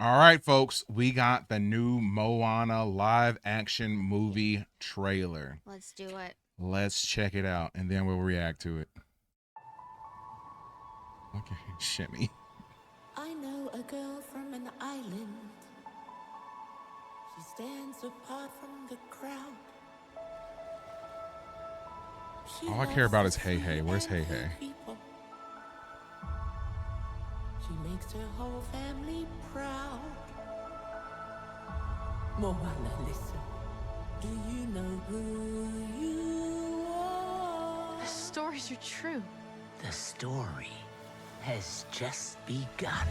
All right, folks, we got the new Moana live action movie trailer. Let's do it. Let's check it out and then we'll react to it. Okay, shimmy. I know a girl from an island. She stands apart from the crowd. All I care about is Hey Hey. Where's Hey Hey? People. She makes her whole family proud. Moana, listen. Do you know who you are? The stories are true. The story has just begun.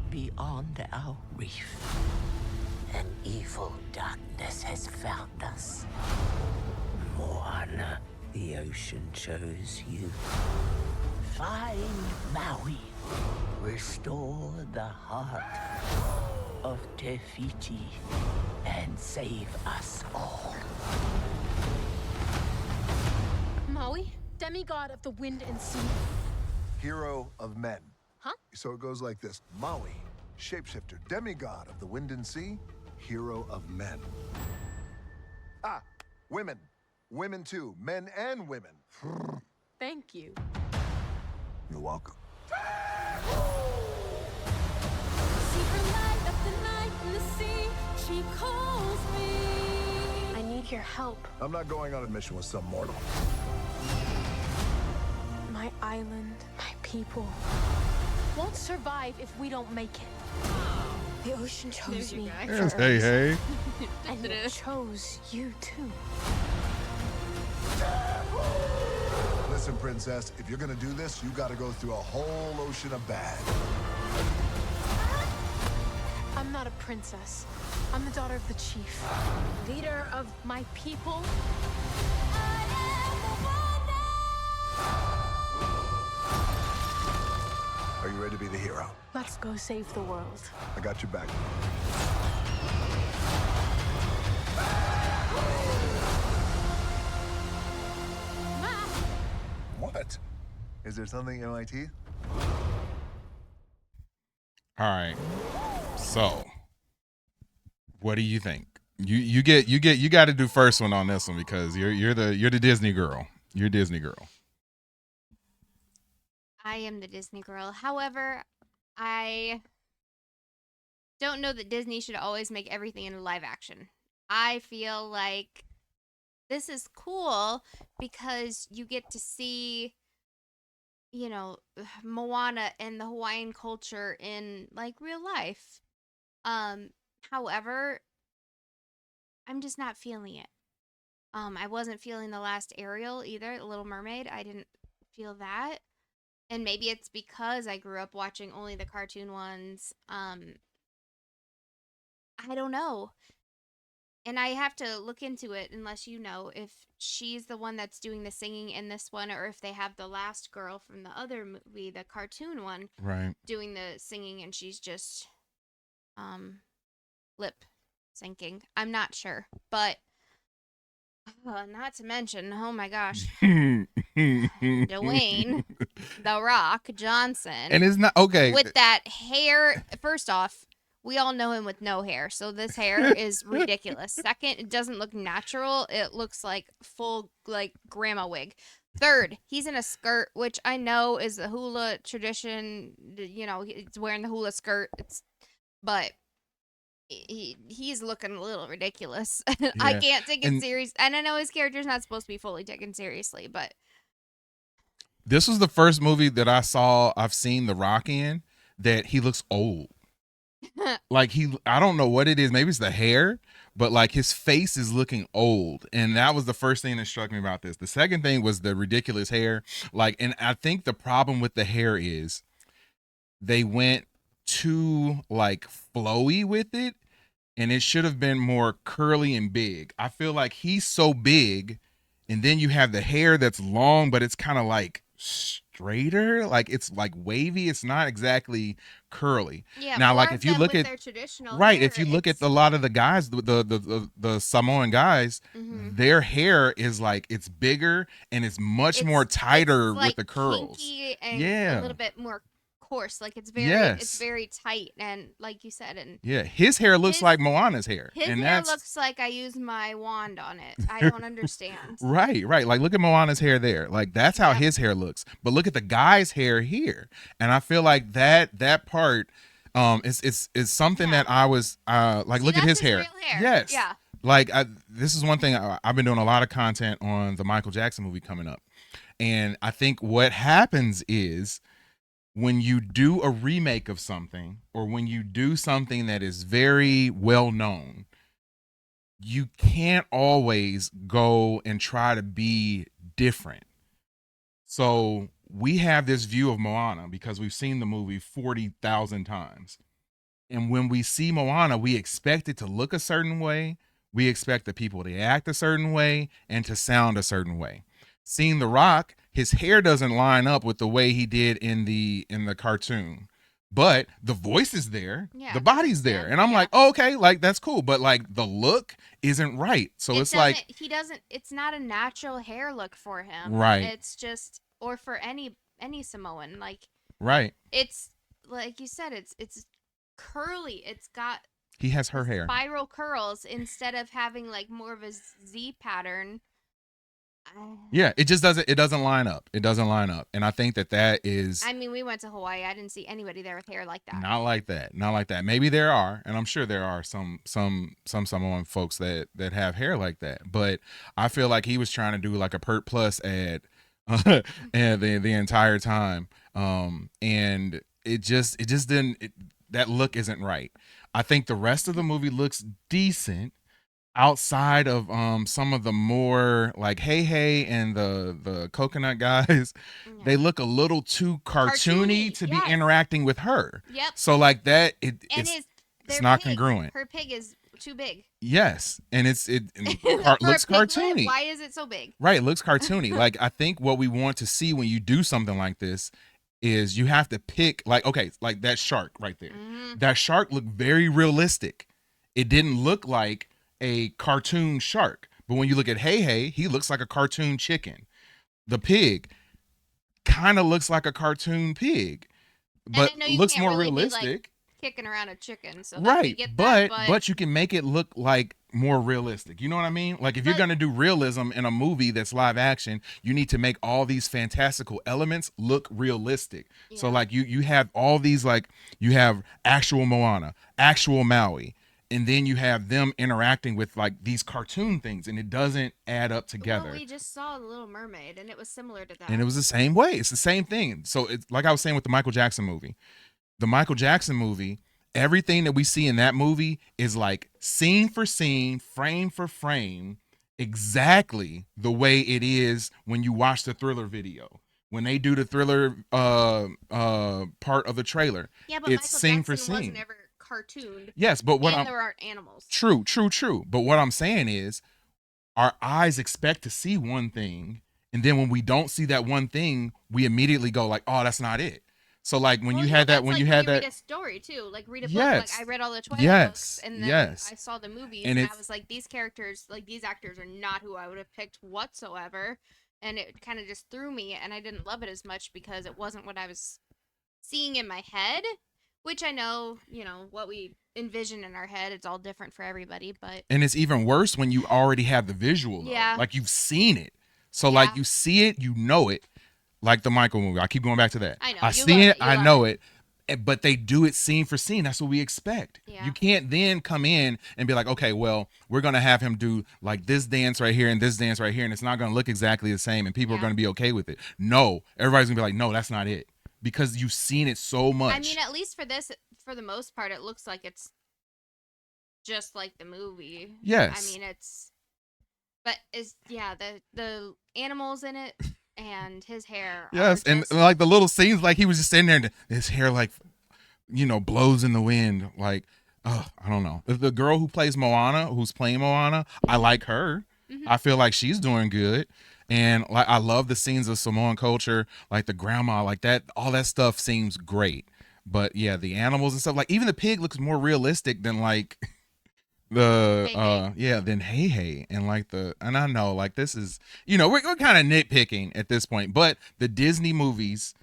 Beyond our reef, an evil darkness has found us. Moana, the ocean chose you. Find Maui. Restore the heart of Te Fiti and save us all. Maui, demigod of the wind and sea. Hero of men. Huh? So it goes like this. Maui, shapeshifter, demigod of the wind and sea, hero of men. Ah, women. Women too, men and women. Thank you. You're welcome. See her light up the night in the sea. She calls me. I need your help. I'm not going on a mission with some mortal. My island, my people, won't survive if we don't make it. The ocean chose me. There's Hey Hey. And it chose you too. Listen, princess, if you're gonna do this, you gotta go through a whole ocean of bad. I'm not a princess. I'm the daughter of the chief, leader of my people. Are you ready to be the hero? Let's go save the world. I got your back. What? Is there something in my teeth? All right. So, what do you think? You got to do first one on this one because you're the Disney girl. You're Disney girl. I am the Disney girl. However, I don't know that Disney should always make everything in live action. I feel like this is cool because you get to see, Moana and the Hawaiian culture in like real life. However, I'm just not feeling it. I wasn't feeling the last Ariel either, The Little Mermaid. I didn't feel that. And maybe it's because I grew up watching only the cartoon ones. I don't know. And I have to look into it unless you know if she's the one that's doing the singing in this one or if they have the last girl from the other movie, the cartoon one, Right. doing the singing and she's just lip syncing. I'm not sure. But not to mention, oh my gosh, Dwayne The Rock Johnson. And it's not okay. With that hair, first off, we all know him with no hair, so this hair is ridiculous. Second, it doesn't look natural. It looks like full, like, grandma wig. Third, he's in a skirt, which I know is a hula tradition. He's wearing the hula skirt. But he's looking a little ridiculous. Yeah. I can't take it serious. And I know his character's not supposed to be fully taken seriously, but this was the first movie that I've seen The Rock in that he looks old. Like I don't know what it is. Maybe it's the hair, but like his face is looking old. And that was the first thing that struck me about this. The second thing was the ridiculous hair. And I think the problem with the hair is they went too like flowy with it and it should have been more curly and big. I feel like he's so big and then you have the hair that's long, but it's kind of like straighter, like it's like wavy. It's not exactly curly. Yeah. Now, like if you look at their traditional right, hair, if you look at a lot of the guys, the Samoan guys, their hair is like it's bigger and it's much more tighter like with the curls. kinky and Yeah, a little bit more coarse. Like it's very Yes. it's very tight, and like you said, and Yeah, his hair looks His- like Moana's hair. his and hair that's looks like I used my wand on it. I don't understand. right. Like look at Moana's hair there. Like that's how Yep. his hair looks. But look at the guy's hair here. And I feel like that part is something Yeah. that I was like See, look at that's his hair. real hair. Yes. Yeah. Like this is one thing I've been doing a lot of content on the Michael Jackson movie coming up. And I think what happens is when you do a remake of something or when you do something that is very well known, you can't always go and try to be different. So we have this view of Moana because we've seen the movie 40,000 times. And when we see Moana, we expect it to look a certain way. We expect the people to act a certain way and to sound a certain way. Seeing The Rock, his hair doesn't line up with the way he did in the cartoon. But the voice is there, Yeah, the body's there. yeah, And I'm yeah. like, oh, okay, like that's cool. But like the look isn't right. So it's like it's not a natural hair look for him. Right. It's just, or for any Samoan, like right. it's like you said, it's curly. It's got He has her hair. spiral curls instead of having like more of a Z pattern. Yeah, it doesn't line up. It doesn't line up. And I think that is I mean, we went to Hawaii. I didn't see anybody there with hair like that. not like that. Not like that. Maybe there are, and I'm sure there are some Samoan folks that have hair like that. But I feel like he was trying to do like a Pert Plus ad and the entire time. And it just didn't that look isn't right. I think the rest of the movie looks decent outside of some of the more like Hey and the coconut guys. Yeah. They look a little too cartoony to yes. be interacting with her. Yep. So like that And it's their not pig, congruent. Her pig is too big. Yes, and it For looks a piglet, cartoony. Why is it so big? Right, it looks cartoony. Like I think what we want to see when you do something like this is you have to pick like okay, like that shark right there. Mhm. That shark looked very realistic. It didn't look like a cartoon shark. But when you look at Hey, he looks like a cartoon chicken. The pig kind of looks like a cartoon pig, but I know you looks can't more really be, realistic. like, kicking around a chicken, so Right, get but that, but you can make it look like more realistic. You know what I mean? Like if you're But- gonna do realism in a movie that's live action, you need to make all these fantastical elements look realistic. So Yeah. like you have all these like you have actual Moana, actual Maui, and then you have them interacting with like these cartoon things, and it doesn't add up together. Well, we just saw The Little Mermaid, and it was similar to that. And it was the same way. It's the same thing. So it's like I was saying with the Michael Jackson movie. The Michael Jackson movie, everything that we see in that movie is like scene for scene, frame for frame, exactly the way it is when you watch the Thriller video. When they do the Thriller part of the trailer. yeah, but it's Michael scene Jackson for scene. wasn't ever cartooned, Yes, but what and I'm there aren't animals. True. But what I'm saying is our eyes expect to see one thing, and then when we don't see that one thing, we immediately go like, "Oh, that's not it." So like when Well, you yeah, had that that's when like you had read that a story too, like read a book. Yes. Like I read all the Twilight Yes. books, and then Yes. I saw the movies, And and I it's- was like, these characters, like these actors, are not who I would have picked whatsoever, and it kind of just threw me, and I didn't love it as much because it wasn't what I was seeing in my head. Which I know, what we envision in our head, it's all different for everybody, but and it's even worse when you already have the visual though. Yeah. Like you've seen it. So like Yeah. you see it, you know it. Like the Michael movie. I keep going back to that. I know, I you see love it, it, you I love know it. But they do it scene for scene. That's what we expect. Yeah. You can't then come in and be like, okay, well, we're gonna have him do like this dance right here and this dance right here, and it's not gonna look exactly the same, and people are Yeah. gonna be okay with it. No, everybody's gonna be like, no, that's not it, because you've seen it so much. I mean, at least for this, for the most part, it looks like it's just like the movie. Yes. I mean, the animals in it and his hair. Yes, are and just- like the little scenes, like he was just sitting there and his hair like, blows in the wind. Like, I don't know. The girl who plays Moana, who's playing Moana, I like her. Mhm. I feel like she's doing good. And like I love the scenes of Samoan culture, like the grandma, like that, all that stuff seems great. But yeah, the animals and stuff, like even the pig looks more realistic than like than Hey and like and I know like this is we're kind of nitpicking at this point, but the Disney movies,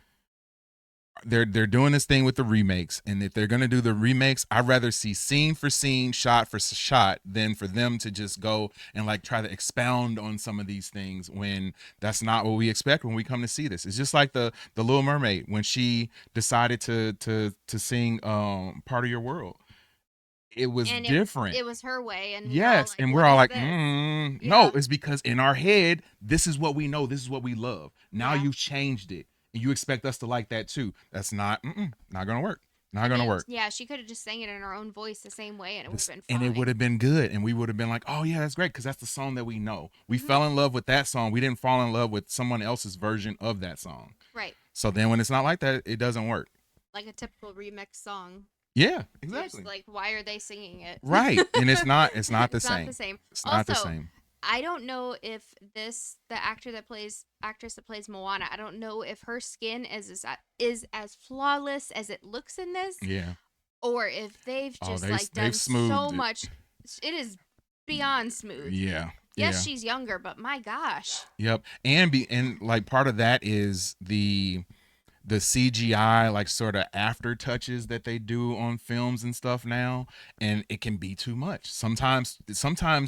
they're doing this thing with the remakes, and if they're gonna do the remakes, I'd rather see scene for scene, shot for shot, than for them to just go and like try to expound on some of these things when that's not what we expect when we come to see this. It's just like the Little Mermaid when she decided to sing Part of Your World. It was And different. It was her way, and Yes, and we're "What all is like, this?" no, Yeah. it's because in our head, this is what we know, this is what we love. Now Yeah. you've changed it, and you expect us to like that too. That's not gonna work. Not gonna work. Yeah, she could have just sang it in her own voice the same way, and it would have been fine. And it would have been good, and we would have been like, oh yeah, that's great, because that's the song that we know. We Mm-hmm. fell in love with that song. We didn't fall in love with someone else's version of that song. Right, So then when it's not like that, it doesn't work. like a typical remix song. Yeah, You're exactly. just like, why are they singing it? Right, and it's not the It's same. not the same. It's not the Also, same. I don't know if the actress that plays Moana, I don't know if her skin is as flawless as it looks in this, Yeah. or if they've just they've done smoothed so it. much. It is beyond smooth. Yeah. Yes, yeah. she's younger, but my gosh. Yep. And like part of that is the CGI like sort of after touches that they do on films and stuff now, and it can be too much. Sometimes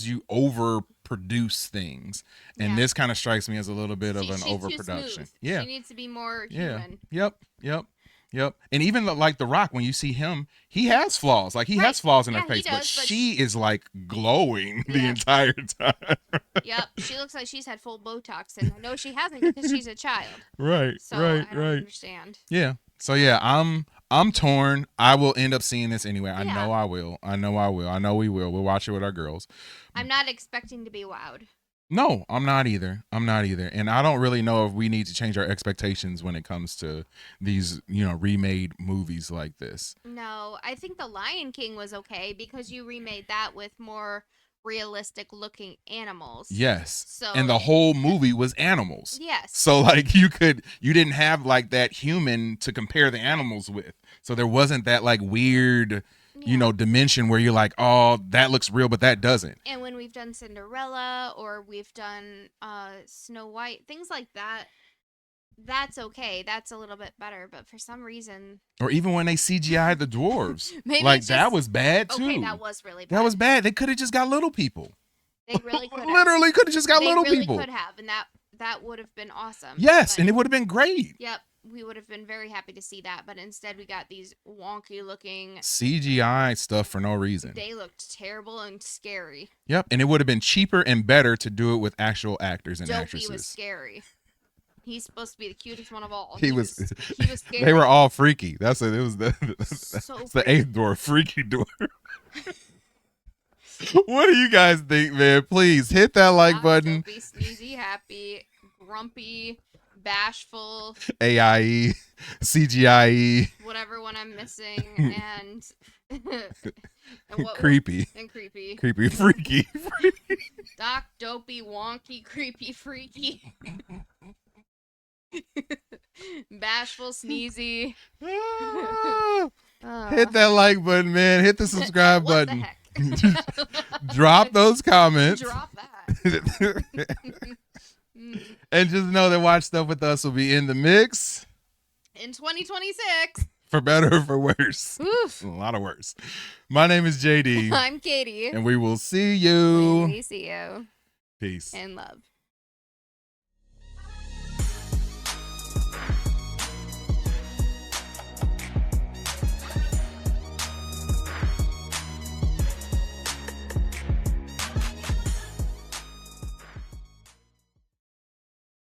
you overproduce things, and Yeah. this kind of strikes me as a little bit of She- an she's too overproduction. smooth. Yeah. She needs to be more Yeah. human. Yep. And even like The Rock, when you see him, he has flaws. Like he Right. has flaws in her Yeah, he face, but does, but she is like glowing the Yeah. entire time. Yep, she looks like she's had full Botox, and I know she hasn't because she's a child. Right. So I don't understand. Yeah. So yeah, I'm torn. I will end up seeing this anyway. I Yeah. know I will. I know we will. We'll watch it with our girls. I'm not expecting to be wowed. No, I'm not either. And I don't really know if we need to change our expectations when it comes to these, remade movies like this. No, I think The Lion King was okay because you remade that with more realistic looking animals. Yes. So And the whole movie was animals. yes. So like you didn't have like that human to compare the animals with. So there wasn't that like weird, dimension where you're like, oh, that looks real, but that doesn't. And when we've done Cinderella or we've done Snow White, things like that, that's okay. That's a little bit better. But for some reason, Or even when they CGI'd the dwarves. Maybe like it's that just- was bad too. okay, that was really bad. That was bad. They could have just got little people. They really could have. Literally could have just got They little really people. could have, and that would have been awesome. Yes, But- and it would have been great. Yep, we would have been very happy to see that, but instead we got these wonky looking. CGI stuff for no reason. They looked terrible and scary. Yep, and it would have been cheaper and better to do it with actual actors and Dopey actresses. was scary. He's supposed to be the cutest one of all. He was scary. They were all freaky. That's it. It was the So that's the eighth dwarf, freaky dwarf. What do you guys think, man? Please hit that like button. Dopey, sneezy, happy, grumpy, bashful, AIE, CGIE, whatever one I'm missing, and creepy, and creepy. creepy, freaky. Doc, dopey, wonky, creepy, freaky. Bashful, sneezy. Hit that like button, man. Hit the subscribe What button. the heck? Drop those comments. Drop that. And just know that Watch Stuff With Us will be in the mix In 2026. for better or for worse. Oof. A lot of worse. My name is JD, I'm Katie. and we will see you. We see you Peace. in love.